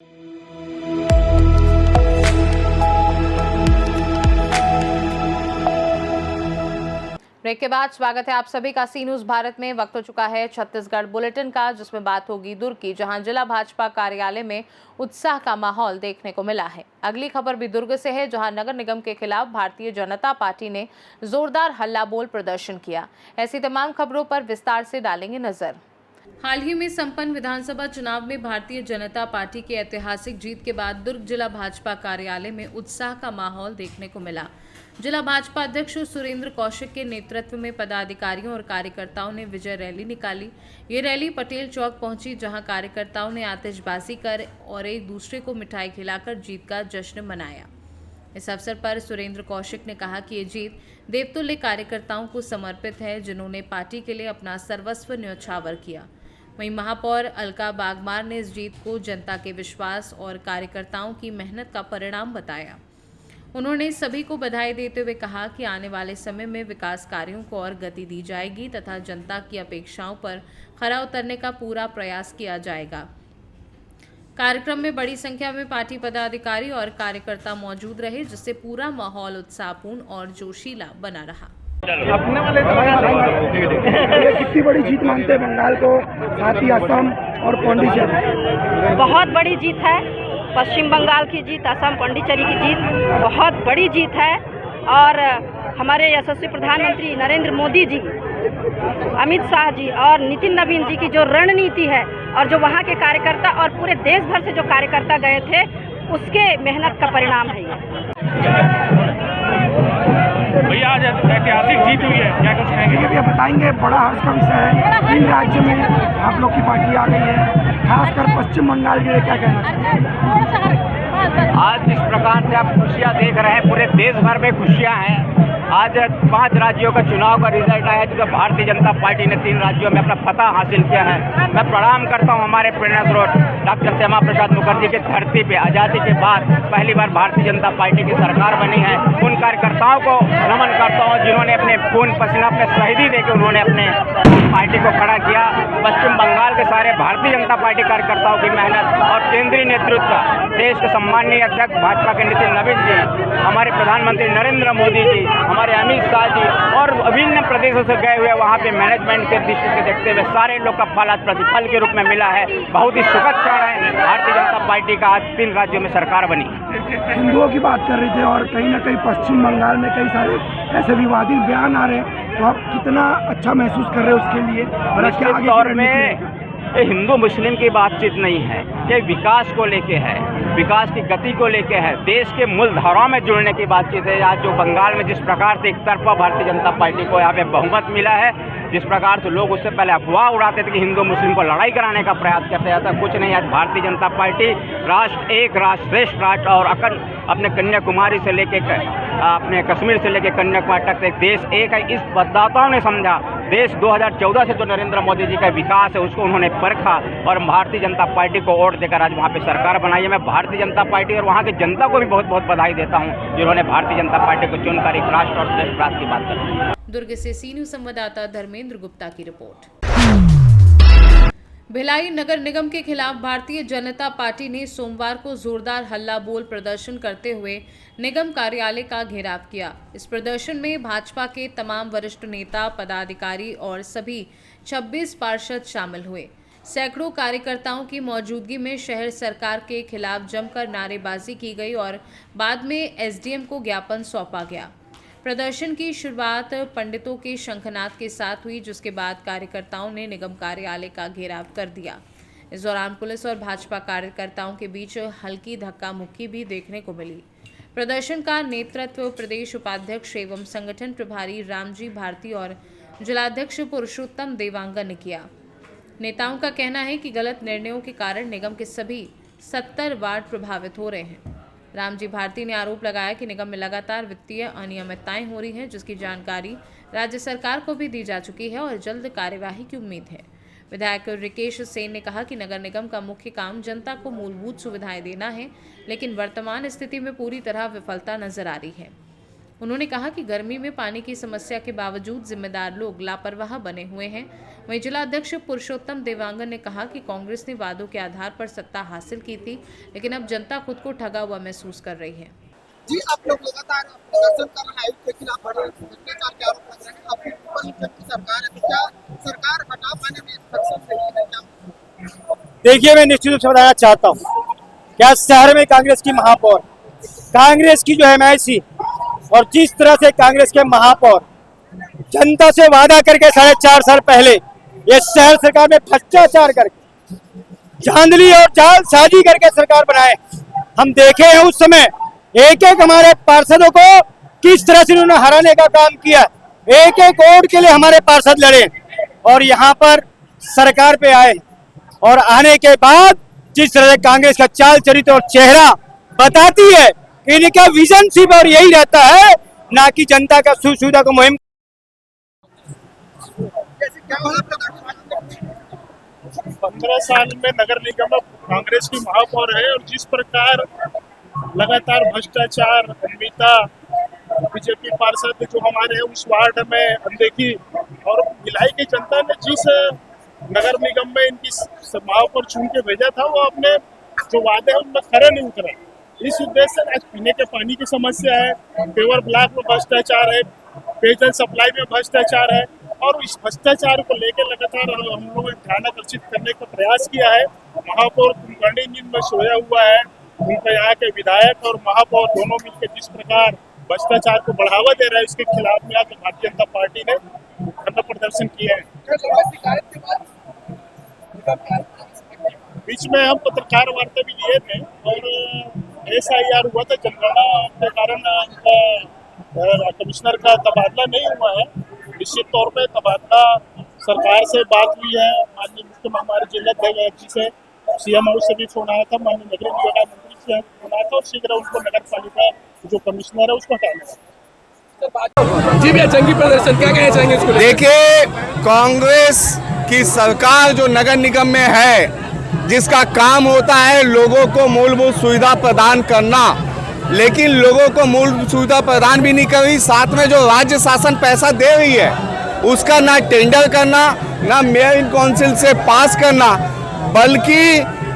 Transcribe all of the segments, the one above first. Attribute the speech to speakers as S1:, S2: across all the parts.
S1: Break के बाद स्वागत है आप सभी का सी न्यूज भारत में। वक्त हो चुका है छत्तीसगढ़ बुलेटिन का, जिसमें बात होगी दुर्ग की, जहां जिला भाजपा कार्यालय में उत्साह का माहौल देखने को मिला है। अगली खबर भी दुर्ग से है, जहां नगर निगम के खिलाफ भारतीय जनता पार्टी ने जोरदार हल्ला बोल प्रदर्शन किया। ऐसी तमाम खबरों पर विस्तार से डालेंगे नजर। हाल ही में संपन्न विधानसभा चुनाव में भारतीय जनता पार्टी की ऐतिहासिक जीत के बाद दुर्ग जिला भाजपा कार्यालय में उत्साह का माहौल देखने को मिला। जिला भाजपा अध्यक्ष सुरेंद्र कौशिक के नेतृत्व में पदाधिकारियों और कार्यकर्ताओं ने विजय रैली निकाली। ये रैली पटेल चौक पहुंची, जहां कार्यकर्ताओं ने आतिशबाजी कर और एक दूसरे को मिठाई खिलाकर जीत का जश्न मनाया। इस अवसर पर सुरेंद्र कौशिक ने कहा कि ये जीत देवतुल्य कार्यकर्ताओं को समर्पित है, जिन्होंने पार्टी के लिए अपना सर्वस्व न्यौछावर किया। वहीं महापौर अलका बागमार ने इस जीत को जनता के विश्वास और कार्यकर्ताओं की मेहनत का परिणाम बताया। उन्होंने सभी को बधाई देते हुए कहा कि आने वाले समय में विकास कार्यों को और गति दी जाएगी तथा जनता की अपेक्षाओं पर खरा उतरने का पूरा प्रयास किया जाएगा। कार्यक्रम में बड़ी संख्या में पार्टी पदाधिकारी और कार्यकर्ता मौजूद रहे, जिससे पूरा माहौल उत्साहपूर्ण और जोशीला बना रहा।
S2: अपने वाले ये कितनी बड़ी जीत मानते हैं बंगाल को, साथ ही असम और पांडिचेरी?
S3: बहुत बड़ी जीत है। पश्चिम बंगाल की जीत, असम पांडिचेरी की जीत बहुत बड़ी जीत है। और हमारे यशस्वी प्रधानमंत्री नरेंद्र मोदी जी, अमित शाह जी और नितिन नवीन जी की जो रणनीति है और जो वहाँ के कार्यकर्ता और पूरे देश भर से जो कार्यकर्ता गए थे, उसके मेहनत का परिणाम है ये।
S4: भैया आज ऐतिहासिक जीत हुई है, क्या कुछ कहेंगे?
S2: ये बताएंगे, बड़ा हर्ष का विषय है। 3 राज्य में आप लोग की पार्टी आ गई है, खासकर पश्चिम बंगाल के लिए क्या कहना चाहिए?
S5: आज जिस प्रकार से आप खुशियाँ देख रहे हैं, पूरे देश भर में खुशियाँ हैं। आज 5 राज्यों का चुनाव का रिजल्ट आया, जिसमें भारतीय जनता पार्टी ने 3 राज्यों में अपना फतह हासिल किया है। मैं प्रणाम करता हूं हमारे प्रेरणा स्रोत डॉक्टर श्यामा प्रसाद मुखर्जी की धरती पे आज़ादी के बाद पहली बार भारतीय जनता पार्टी की सरकार बनी है। उन कार्यकर्ताओं को नमन करता हूं, जिन्होंने अपने खून पसीना, अपने शहीदी देकर उन्होंने अपने पार्टी को खड़ा किया। पश्चिम बंगाल के सारे भारतीय जनता पार्टी कार्यकर्ताओं की मेहनत और केंद्रीय नेतृत्व, देश के सम्माननीय अध्यक्ष भाजपा के नितिन नवीन जी, हमारे प्रधानमंत्री नरेंद्र मोदी जी, हमारे अमित शाह जी और विभिन्न प्रदेशों से गए हुए वहाँ पे मैनेजमेंट के दृष्टि से देखते हुए सारे लोग का फल आज प्रतिफल के रूप में मिला है। बहुत ही सुखद क्षण है। भारतीय जनता पार्टी का आज 3 राज्यों में सरकार बनी।
S2: हिंदुओं की बात कर रहे थे और कहीं ना कहीं पश्चिम बंगाल में कई सारे ऐसे विवादित बयान आ रहे हैं, तो आप कितना अच्छा महसूस कर रहे हैं उसके लिए? और क्या आगे
S5: दौर में ये हिंदू मुस्लिम की बातचीत नहीं है, ये विकास को लेके है, विकास की गति को लेके है, देश के मूल धाराओं में जुड़ने की बातचीत है। आज जो बंगाल में जिस प्रकार से एक तरफा भारतीय जनता पार्टी को यहाँ पे बहुमत मिला है, जिस प्रकार से लोग उससे पहले अफवाह उड़ाते थे कि हिंदू मुस्लिम को लड़ाई कराने का प्रयास करते, ऐसा कुछ नहीं। आज भारतीय जनता पार्टी राष्ट्र एक, राष्ट्र श्रेष्ठ राष्ट्र और अपने कन्याकुमारी से लेके अपने कश्मीर से लेके कन्याकुमारी तक एक देश एक है। इस मतदाताओं ने समझा, देश 2014 से जो नरेंद्र मोदी जी का विकास है उसको उन्होंने परखा और भारतीय जनता पार्टी को वोट देकर आज वहाँ पे सरकार बनाई है। मैं भारतीय जनता पार्टी और वहाँ की जनता को भी बहुत बहुत बधाई देता हूँ, जिन्होंने भारतीय जनता पार्टी को चुनकर एक राष्ट्र और श्रेष्ठ राष्ट्र की बात करी।
S1: दुर्ग से सी न्यूज संवाददाता धर्मेंद्र गुप्ता की रिपोर्ट। भिलाई नगर निगम के खिलाफ भारतीय जनता पार्टी ने सोमवार को जोरदार हल्ला बोल प्रदर्शन करते हुए निगम कार्यालय का घेराव किया। इस प्रदर्शन में भाजपा के तमाम वरिष्ठ नेता, पदाधिकारी और सभी 26 पार्षद शामिल हुए। सैकड़ों कार्यकर्ताओं की मौजूदगी में शहर सरकार के खिलाफ जमकर नारेबाजी की गई और बाद में एसडीएम को ज्ञापन सौंपा गया। प्रदर्शन की शुरुआत पंडितों के शंखनाद के साथ हुई, जिसके बाद कार्यकर्ताओं ने निगम कार्यालय का घेराव कर दिया। इस दौरान पुलिस और भाजपा कार्यकर्ताओं के बीच हल्की धक्का मुक्की भी देखने को मिली। प्रदर्शन का नेतृत्व प्रदेश उपाध्यक्ष एवं संगठन प्रभारी रामजी भारती और जिलाध्यक्ष पुरुषोत्तम देवांगन ने किया। नेताओं का कहना है कि गलत निर्णयों के कारण निगम के सभी 70 वार्ड प्रभावित हो रहे हैं। रामजी भारती ने आरोप लगाया कि निगम में लगातार वित्तीय अनियमितताएं हो रही हैं, जिसकी जानकारी राज्य सरकार को भी दी जा चुकी है और जल्द कार्यवाही की उम्मीद है। विधायक रिकेश सेन ने कहा कि नगर निगम का मुख्य काम जनता को मूलभूत सुविधाएं देना है, लेकिन वर्तमान स्थिति में पूरी तरह विफलता नजर आ रही है। उन्होंने कहा कि गर्मी में पानी की समस्या के बावजूद जिम्मेदार लोग लापरवाह बने हुए हैं। वहीं जिला अध्यक्ष पुरुषोत्तम देवांगन ने कहा कि कांग्रेस ने वादों के आधार पर सत्ता हासिल की थी, लेकिन अब जनता खुद को ठगा हुआ महसूस कर रही है।
S6: जी, आप लोग लगातार प्रदर्शन कर रहे हैं, लेकिन आप भ्रष्टाचार के आरोप लग रहे हैं। आपकी विपक्ष की सरकार है, तो क्या सरकार हटा पाने में सक्षम नहीं है क्या?
S7: देखिए, मैं निश्चित रूप से बताना चाहता हूँ, क्या शहर में कांग्रेस की महापौर, कांग्रेस की जो हैमायती और जिस तरह से कांग्रेस के महापौर जनता से वादा करके 4.5 साल पहले ये शहर सरकार में भ्रष्टाचार करके धांधली और जालसाजी करके सरकार बनाए, हम देखे हैं उस समय एक एक हमारे पार्षदों को किस तरह से उन्होंने हराने का काम किया। एक एक वोट के लिए हमारे पार्षद लड़े और यहाँ पर सरकार पे आए, और आने के बाद जिस तरह से कांग्रेस का चाल चरित्र और चेहरा बताती है कि इनका विजन सिर्फ और यही रहता है, ना कि जनता का सुख सुविधा को मुहिम।
S6: जैसे क्या हुआ प्रदर्शन?
S4: 15 साल में नगर निगम में कांग्रेस की महापौर है और जिस प्रकार लगातार भ्रष्टाचार, अनियमितता, बीजेपी पार्षद जो हमारे हैं उस वार्ड में अनदेखी, और भिलाई की जनता ने जिस नगर निगम में इनकी महापौर चुन के भेजा था, वो अपने जो वादे हैं उनमें खरे नहीं उतरे। इस उद्देश्य से आज पीने के पानी की समस्या है, पेवर ब्लॉक में भ्रष्टाचार है, पेयजल सप्लाई में भ्रष्टाचार है, और इस भ्रष्टाचार को लेकर लगातार हम लोगों ने ध्यान आकर्षित करने का प्रयास किया है। महापौर कुलकर्णी नींद में सोया हुआ है, उनका यहाँ के विधायक और महापौर दोनों मिलकर जिस प्रकार भ्रष्टाचार को बढ़ावा दे रहे हैं, इसके खिलाफ में आज भारतीय जनता पार्टी ने धरना प्रदर्शन किया है। बीच में हम पत्रकार वार्ता भी लिए थे और SIR हुआ था, जनगणना के कारण कमिश्नर का तबादला नहीं हुआ है। निश्चित तौर पे तबादला सरकार से बात हुई है, माननीय मुख्य हमारे जिलाध्यक्ष जी से, CM हाउस से भी फोन आया था, माननीय नगर निगम मंत्री से फोन आया था, और शीघ्र उनको नगर पालिका जो कमिश्नर है उसको हटाना।
S8: जी भैया, जंगी प्रदर्शन क्या कहना चाहेंगे इसको?
S9: देखिए, कांग्रेस की सरकार जो नगर निगम में है, जिसका काम होता है लोगों को मूलभूत सुविधा प्रदान करना, लेकिन लोगों को मूलभूत सुविधा प्रदान भी नहीं कर रही, साथ में जो राज्य शासन पैसा दे रही है उसका ना टेंडर करना, ना मेयर इन काउंसिल से पास करना, बल्कि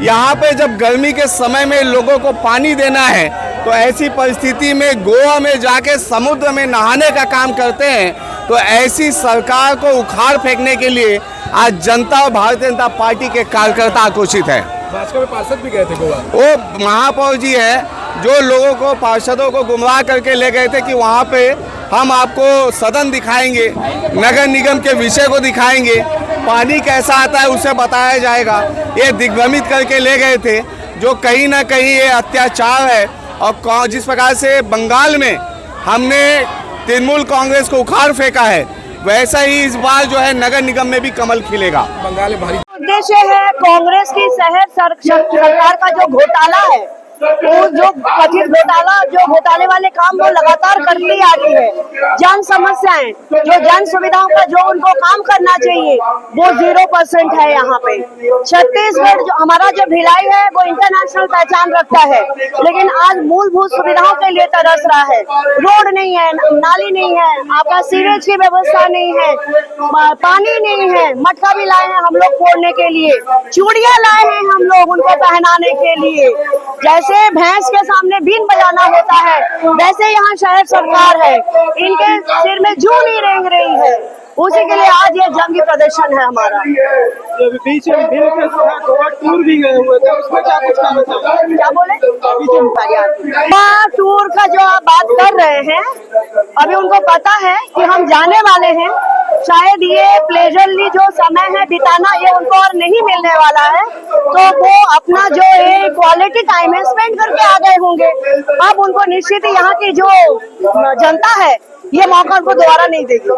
S9: यहाँ पे जब गर्मी के समय में लोगों को पानी देना है तो ऐसी परिस्थिति में गोवा में जाके समुद्र में नहाने का काम करते हैं। तो ऐसी सरकार को उखाड़ फेंकने के लिए आज जनता और भारतीय जनता पार्टी के कार्यकर्ता आक्रोशित है।
S8: भाजपा में पार्षद भी गए थे गोवा।
S9: वो महापौर जी है जो लोगों को, पार्षदों को गुमराह करके ले गए थे कि वहाँ पे हम आपको सदन दिखाएंगे, नगर निगम के विषय को दिखाएंगे, पानी कैसा आता है उसे बताया जाएगा। ये दिग्भ्रमित करके ले गए थे, जो कहीं ना कहीं ये अत्याचार है। और जिस प्रकार से बंगाल में हमने तृणमूल कांग्रेस को उखाड़ फेंका है, वैसा ही इस बार जो है नगर निगम में भी कमल खिलेगा।
S8: बंगाल में भारी
S3: उद्देश्य है कांग्रेस की शहर सरकार का जो घोटाला है, वो जो कथित घोटाला, जो घोटाले वाले काम वो लगातार करती आ रही है। जन समस्याएं, जो जन सुविधाओं का जो उनको काम करना चाहिए वो 0% है यहाँ पे। छत्तीसगढ़ जो हमारा जो भिलाई है वो इंटरनेशनल पहचान रखता है, लेकिन आज मूलभूत सुविधाओं के लिए तरस रहा है। रोड नहीं है, नाली नहीं है, आपका सीवेज की व्यवस्था नहीं है, पानी नहीं है। मटका भी लाए हैं हम लोग फोड़ने के लिए, चूड़ियां लाए हैं हम लोग उनको पहनाने के लिए। जैसे भैंस के सामने बीन बजाना होता है, वैसे यहाँ शहर सरकार है, इनके सिर में जूं नहीं रेंग रही है। उसी के लिए आज ये जंगी प्रदर्शन है हमारा।
S6: बीच में मिल के गोवा टूर भी गए हुए थे, उसमें क्या कुछ कहना चाहिए?
S3: क्या बोले? गोवा टूर का जो आप बात कर रहे हैं, अभी उनको पता है कि हम जाने वाले हैं। शायद ये प्लेजरली जो समय है बिताना, ये उनको और नहीं मिलने वाला है, तो वो अपना जो क्वालिटी टाइम है स्पेंड करके आ गए होंगे। अब उनको निश्चित ही यहाँ की जो जनता है ये मौका उनको दोबारा नहीं देगी।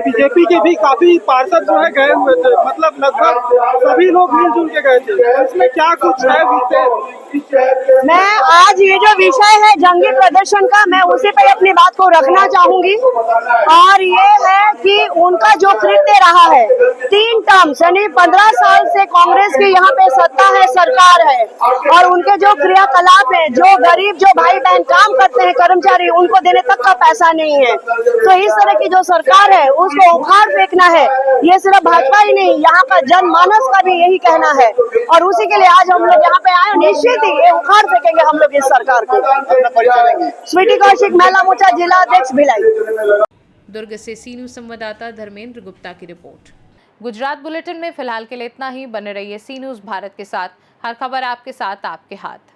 S6: बीजेपी के भी काफी पार्षद जो है गए हुए थे, मतलब लगभग सभी लोग मिलजुल के गए थे, इसमें क्या कुछ है विशेष?
S3: मैं
S10: आज ये जो विषय है जंगी प्रदर्शन का, मैं उसी पे अपनी बात को रखना चाहूंगी। और ये है कि उनका जो कृत्य रहा है 3 टर्म यानी 15 साल से कांग्रेस की यहाँ पे सत्ता है, सरकार है, और उनके जो क्रियाकलाप है, जो गरीब जो भाई बहन काम करते हैं कर्मचारी, उनको देने तक का पैसा नहीं है। तो इस तरह की जो सरकार है उसको उखाड़ फेंकना है। ये सिर्फ भाजपा ही नहीं, यहाँ का जनमानस का भी यही कहना है, और उसी के लिए आज हम लोग यहाँ पे आए। निश्चित ही ये उखाड़ फेंकेंगे हम लोग इस सरकार को। स्वीटी कौशिक, महिला मोर्चा जिला अध्यक्ष भिलाई।
S1: दुर्ग से सी न्यूज संवाददाता धर्मेंद्र गुप्ता की रिपोर्ट। गुजरात बुलेटिन में फिलहाल के लिए इतना ही। बने रहिए सी न्यूज भारत के साथ। हर खबर आपके साथ, आपके हाथ।